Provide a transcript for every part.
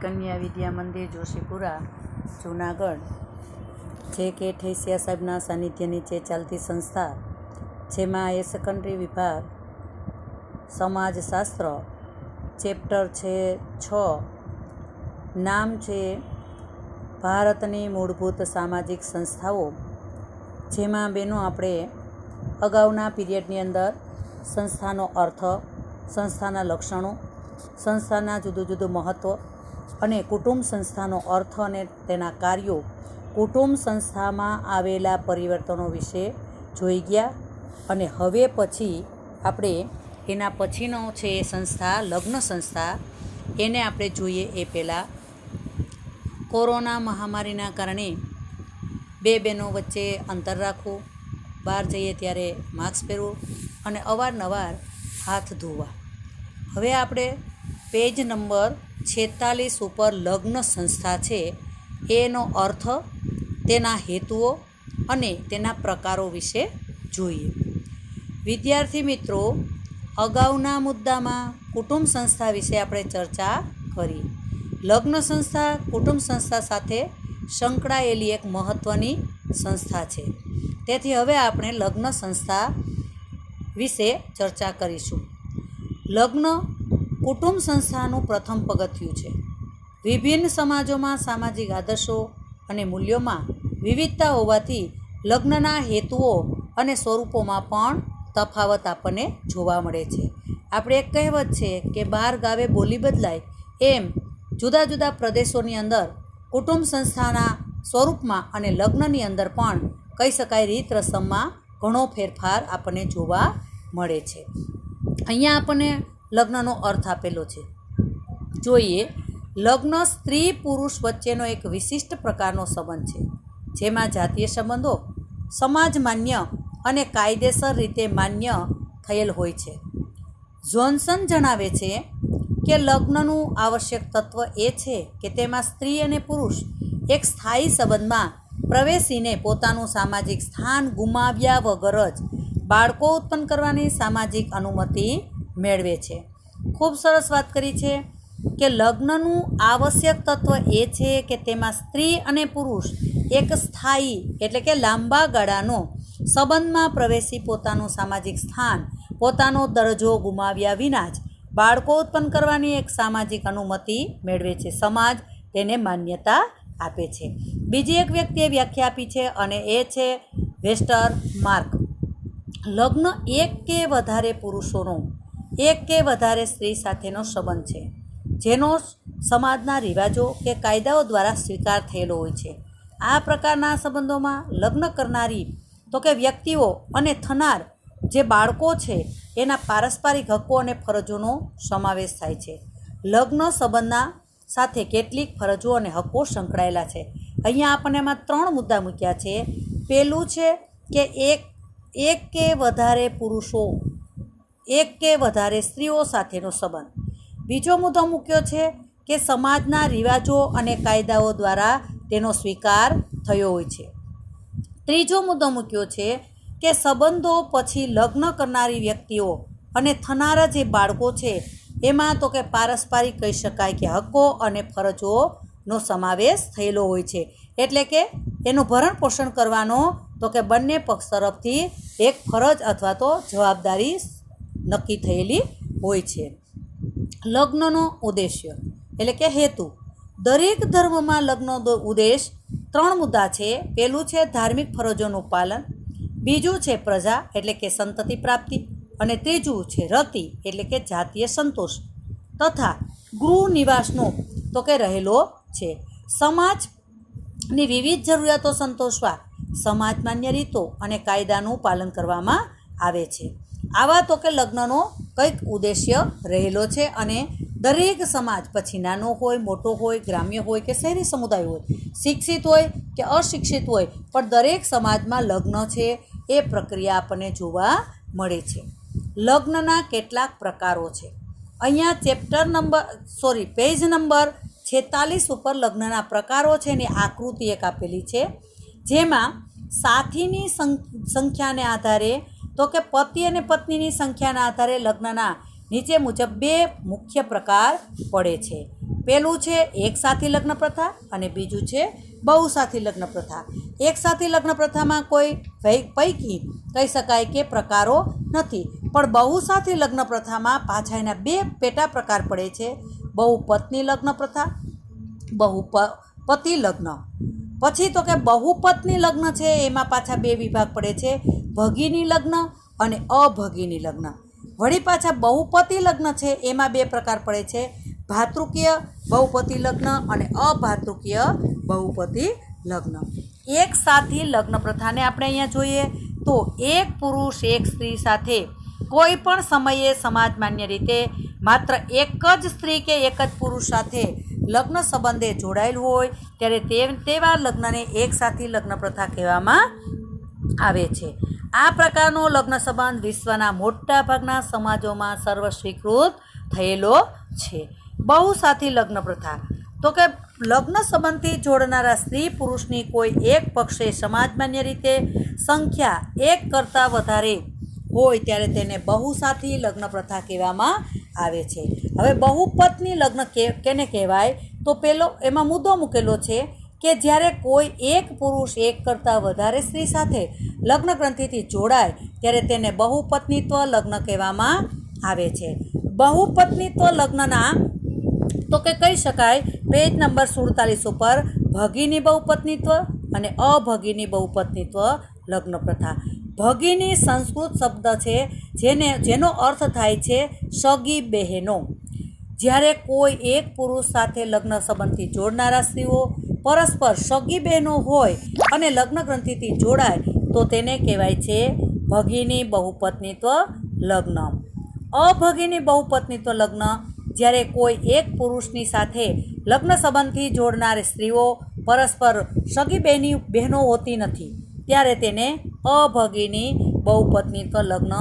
કન્યા વિદ્યા મંદિર જોશીપુરા જૂનાગઢ જે કે ઠેસિયા સાહેબના સાનિધ્ય નીચે ચાલતી સંસ્થા, જેમાં એ સેકન્ડરી વિભાગ સમાજશાસ્ત્ર ચેપ્ટર છે 6, નામ છે ભારતની મૂળભૂત સામાજિક સંસ્થાઓ, જેમાં બેનો આપણે અગાઉના પીરિયડની અંદર સંસ્થાનો અર્થ, સંસ્થાના લક્ષણો, સંસ્થાના જુદું જુદું મહત્ત્વ અને કુટુંબ સંસ્થાનો અર્થ અને તેના કાર્યો, કુટુંબ સંસ્થામાં આવેલા પરિવર્તનો વિશે જોઈ ગયા. અને હવે પછી આપણે એના પછીનો છે સંસ્થા લગ્ન સંસ્થા, એને આપણે જોઈએ. એ પહેલાં કોરોના મહામારીના કારણે બે બહેનો વચ્ચે અંતર રાખવું, બહાર જઈએ ત્યારે માસ્ક પહેરવું અને અવારનવાર હાથ ધોવા. હવે આપણે પેજ નંબર 46 ઉપર લગ્ન સંસ્થા છે એનો અર્થ, તેના હેતુઓ અને તેના પ્રકારો વિશે જોઈએ. વિદ્યાર્થી મિત્રો, અગાઉના મુદ્દામાં કુટુંબ સંસ્થા વિશે આપણે ચર્ચા કરી. લગ્ન સંસ્થા કુટુંબ સંસ્થા સાથે સંકળાયેલી એક મહત્ત્વની સંસ્થા છે. તેથી હવે આપણે લગ્ન સંસ્થા વિશે ચર્ચા કરીશું. લગ્ન કુટુંબ સંસ્થાનું પ્રથમ પગથિયું છે. વિભિન્ન સમાજોમાં સામાજિક આદર્શો અને મૂલ્યોમાં વિવિધતા હોવાથી લગ્નના હેતુઓ અને સ્વરૂપોમાં પણ તફાવત આપણને જોવા મળે છે. આપણે એક કહેવત છે કે 12 ગાવે બોલી બદલાય, એમ જુદા જુદા પ્રદેશોની અંદર કુટુંબ સંસ્થાના સ્વરૂપમાં અને લગ્નની અંદર પણ કહી શકાય રીત રસમમાં ઘણો ફેરફાર આપણને જોવા મળે છે. અહીંયા આપણને લગ્નનો અર્થ આપેલો છે. જોઈએ, લગ્ન સ્ત્રી પુરુષ વચ્ચેનો એક વિશિષ્ટ પ્રકારનો સંબંધ છે, જેમાં જાતીય સંબંધો સમાજ માન્ય અને કાયદેસર રીતે માન્ય થયેલ હોય છે. જોન્સન જણાવે છે કે લગ્નનું આવશ્યક તત્વ એ છે કે તેમાં સ્ત્રી અને પુરુષ એક સ્થાયી સંબંધમાં પ્રવેશીને પોતાનું સામાજિક સ્થાન ગુમાવ્યા વગર જ બાળકો ઉત્પન્ન કરવાની સામાજિક અનુમતિ મેળવે છે. ખૂબ સરસ વાત કરી છે કે લગ્નનું આવશ્યક તત્વ એ છે કે તેમાં સ્ત્રી અને પુરુષ એક સ્થાયી એટલે કે લાંબા ગાળાનો સંબંધમાં પ્રવેશી પોતાનું સામાજિક સ્થાન, પોતાનો દરજ્જો ગુમાવ્યા વિના જ બાળકો ઉત્પન્ન કરવાની એક સામાજિક અનુમતિ મેળવે છે. સમાજ તેને માન્યતા આપે છે. બીજી એક વ્યક્તિએ વ્યાખ્યા આપી છે અને એ છે વેસ્ટર માર્ક. લગ્ન એક કે વધારે પુરુષોનો એક કે વધારે સ્ત્રી સાથેનો સંબંધ છે, જેનો સમાજના રિવાજો કે કાયદાઓ દ્વારા સ્વીકાર થયેલો હોય છે. આ પ્રકારના સંબંધોમાં લગ્ન કરનારી તો કે વ્યક્તિઓ અને થનાર જે બાળકો છે એના પારસ્પરિક હક્કો અને ફરજોનો સમાવેશ થાય છે. લગ્ન સંબંધના સાથે કેટલીક ફરજો અને હક્કો સંકળાયેલા છે. અહીંયા આપણને એમાં 3 મુદ્દા મૂક્યા છે. પહેલું છે કે એક કે વધારે પુરુષો, એક કે વધારે સ્ત્રીઓ સાથેનો સંબંધ. બીજો મુદ્દો મૂક્યો છે કે સમાજના રિવાજો અને કાયદાઓ દ્વારા તેનો સ્વીકાર થયો હોય છે. ત્રીજો મુદ્દો મૂક્યો છે કે સંબંધો પછી લગ્ન કરનારી વ્યક્તિઓ અને થનારા જે બાળકો છે એમાં તો કે પારસ્પરિક કહી શકાય કે હક્કો અને ફરજોનો સમાવેશ થયેલો હોય છે. એટલે કે એનું ભરણ પોષણ કરવાનો તો કે બંને પક્ષ તરફથી એક ફરજ અથવા તો જવાબદારી નક્કી થયેલી હોય છે. લગ્નનો ઉદ્દેશ્ય એટલે કે હેતુ. દરેક ધર્મમાં લગ્નનો ઉદ્દેશ 3 મુદ્દા છે. પહેલું છે ધાર્મિક ફરજોનું પાલન, બીજું છે પ્રજા એટલે કે સંતતિ પ્રાપ્તિ, અને ત્રીજું છે રતિ એટલે કે જાતીય સંતોષ તથા ગૃહ નિવાસનો તો કે રહેલો છે. સમાજની વિવિધ જરૂરિયાતો સંતોષવા સમાજ માન્ય રીતો અને કાયદાનું પાલન કરવામાં આવે છે. આવા તો કે લગ્નનો કંઈક ઉદ્દેશ્ય રહેલો છે. અને દરેક સમાજ પછી નાનો હોય, મોટો હોય, ગ્રામ્ય હોય કે શહેરી સમુદાય હોય, શિક્ષિત હોય કે અશિક્ષિત હોય, પણ દરેક સમાજમાં લગ્ન છે એ પ્રક્રિયા આપણને જોવા મળે છે. લગ્નના કેટલાક પ્રકારો છે. અહીંયા પેજ નંબર 46 ઉપર લગ્નના પ્રકારો છે એની આકૃતિ એક આપેલી છે, જેમાં સાથીની સંખ્યાને આધારે તો કે પતિ અને પત્નીની સંખ્યાના આધારે લગ્નના નીચે મુજબ 2 મુખ્ય પ્રકાર પડે છે. પહેલું છે એકસાથી લગ્ન પ્રથા અને બીજું છે બહુસાથી લગ્ન પ્રથા. એકસાથી લગ્ન પ્રથામાં કોઈ પૈકી કહી શકાય કે પ્રકારો નથી, પણ બહુસાથી લગ્ન પ્રથામાં પાછા એના બે પેટા પ્રકાર પડે છે. બહુપત્ની લગ્ન પ્રથા, બહુપતિ લગ્ન. પછી તો કે બહુપત્ની લગ્ન છે એમાં પાછા બે વિભાગ પડે છે, ભગીની લગ્ન અને અભગીની લગ્ન. વળી પાછા બહુપતિ લગ્ન છે એમાં બે પ્રકાર પડે છે, ભાતૃકીય બહુપતિ લગ્ન અને અભાતૃકીય બહુપતિ લગ્ન. એક સાથી લગ્ન પ્રથાને આપણે અહીંયા જોઈએ તો એક પુરુષ એક સ્ત્રી સાથે કોઈ પણ સમયે સમાજ માન્ય રીતે માત્ર એક જ સ્ત્રી કે એક જ પુરુષ સાથે લગ્ન સંબંધે જોડાયેલું હોય ત્યારે તેવા લગ્નને એક સાથી લગ્ન પ્રથા કહેવામાં આવે છે. આ પ્રકારનો લગ્ન સંબંધ વિશ્વના મોટા ભાગના સમાજોમાં સર્વસ્વીકૃત થયેલો છે. બહુસાથી લગ્ન પ્રથા તો કે લગ્ન સંબંધથી જોડનારા સ્ત્રી પુરુષની કોઈ એક પક્ષે સમાજમાન્ય રીતે સંખ્યા એક કરતાં વધારે હોય ત્યારે તેને બહુસાથી લગ્ન પ્રથા કહેવામાં આવે છે. હવે બહુપત્ની લગ્ન કેને કહેવાય તો પેલો એમાં મુદ્દો મૂકેલો છે કે જ્યારે કોઈ એક પુરુષ એક કરતાં વધારે સ્ત્રી સાથે લગ્ન ગ્રંથિથી જોડાય ત્યારે તેને બહુપત્નીત્વ લગ્ન કહેવામાં આવે છે. બહુપત્નીત્વ લગ્નના તો કે કહી શકાય પેજ નંબર 47 ઉપર ભગીની બહુપત્નીત્વ અને અભગીની બહુપત્નીત્વ લગ્ન પ્રથા. ભગીની સંસ્કૃત શબ્દ છે જેનો અર્થ થાય છે સગી બહેનો. જ્યારે કોઈ એક પુરુષ સાથે લગ્ન સંબંધથી જોડનારા સ્ત્રીઓ પરસ્પર સગી બહેનો હોય અને લગ્ન ગ્રંથિથી જોડાય તો તેને કહેવાય છે ભગીની બહુપત્નીત્વ લગ્ન. અભગીની બહુપત્નીત્વ લગ્ન જ્યારે કોઈ એક પુરુષની સાથે લગ્ન સંબંધથી જોડનારી સ્ત્રીઓ પરસ્પર સગી બહેનો હોતી નથી ત્યારે તેને અભગીની બહુપત્નીત્વ લગ્ન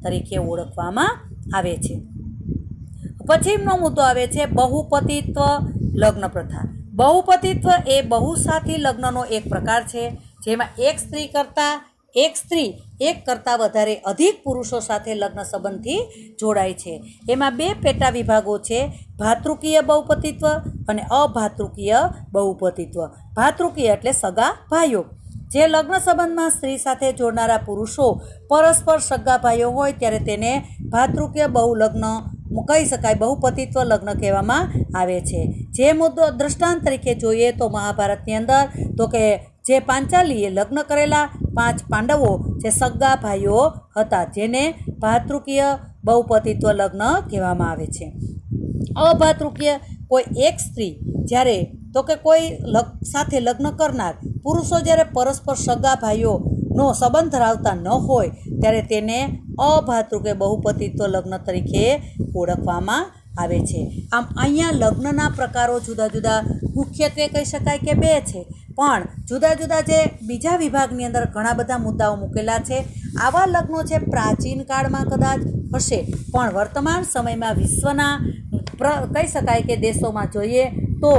તરીકે ઓળખવામાં આવે છે. પછીનો મુદ્દો આવે છે બહુપતિત્વ લગ્ન પ્રથા. બહુપતિત્વ એ બહુસાથી લગ્નનો એક પ્રકાર છે જેમાં એક સ્ત્રી એક કરતાં વધારે અધિક પુરુષો સાથે લગ્ન સંબંધથી જોડાય છે. એમાં બે પેટા વિભાગો છે, ભાતૃકીય બહુપતિત્વ અને અભાતૃકીય બહુપતિત્વ. ભાતૃકીય એટલે સગા ભાઈઓ. જે લગ્ન સંબંધમાં સ્ત્રી સાથે જોડનારા પુરુષો પરસ્પર સગા ભાઈઓ હોય ત્યારે તેને ભાતૃકીય બહુલગ્ન કહી શકાય, બહુપતિત્વ લગ્ન કહેવામાં આવે છે. જે મુદ્દો દ્રષ્ટાંત તરીકે જોઈએ તો મહાભારતની અંદર તો કે જે પાંચાલીએ લગ્ન કરેલા 5 પાંડવો જે સગા ભાઈઓ હતા જેને ભાતૃકીય બહુપતિત્વ લગ્ન કહેવામાં આવે છે. અભાતૃકીય કોઈ એક સ્ત્રી જ્યારે તો કે કોઈ સાથે લગ્ન કરનાર પુરુષો જ્યારે પરસ્પર સગા ભાઈઓનો સંબંધ ધરાવતા ન હોય ત્યારે તેને અભાતૃકીય બહુપતિત્વ લગ્ન તરીકે ઓળખવામાં આવે છે. આમ અહીંયા લગ્નના પ્રકારો જુદા જુદા મુખ્યત્વે કહી શકાય કે 2 છે, પણ જુદા જુદા જે બીજા વિભાગની અંદર ઘણા બધા મુદ્દાઓ મૂકેલા છે. આવા લગ્નો છે પ્રાચીન કાળમાં કદાચ હશે, પણ વર્તમાન સમયમાં વિશ્વના કહી શકાય કે દેશોમાં જોઈએ તો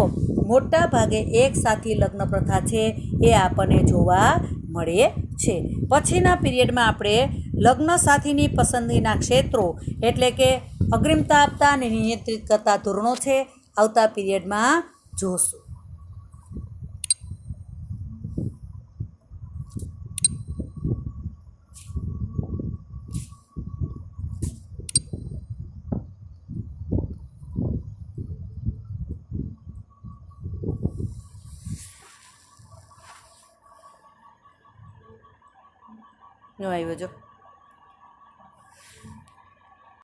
મોટા ભાગે એક સાથી લગ્ન પ્રથા છે એ આપણને જોવા મળે છે. પછીના પીરિયડમાં આપણે લગ્ન સાથીની પસંદગીના ક્ષેત્રો એટલે કે અગ્રિમતા આપતા અને નિયંત્રિત કરતા ધોરણો છે આવતા પીરિયડમાં જોશું. આવ્યો જો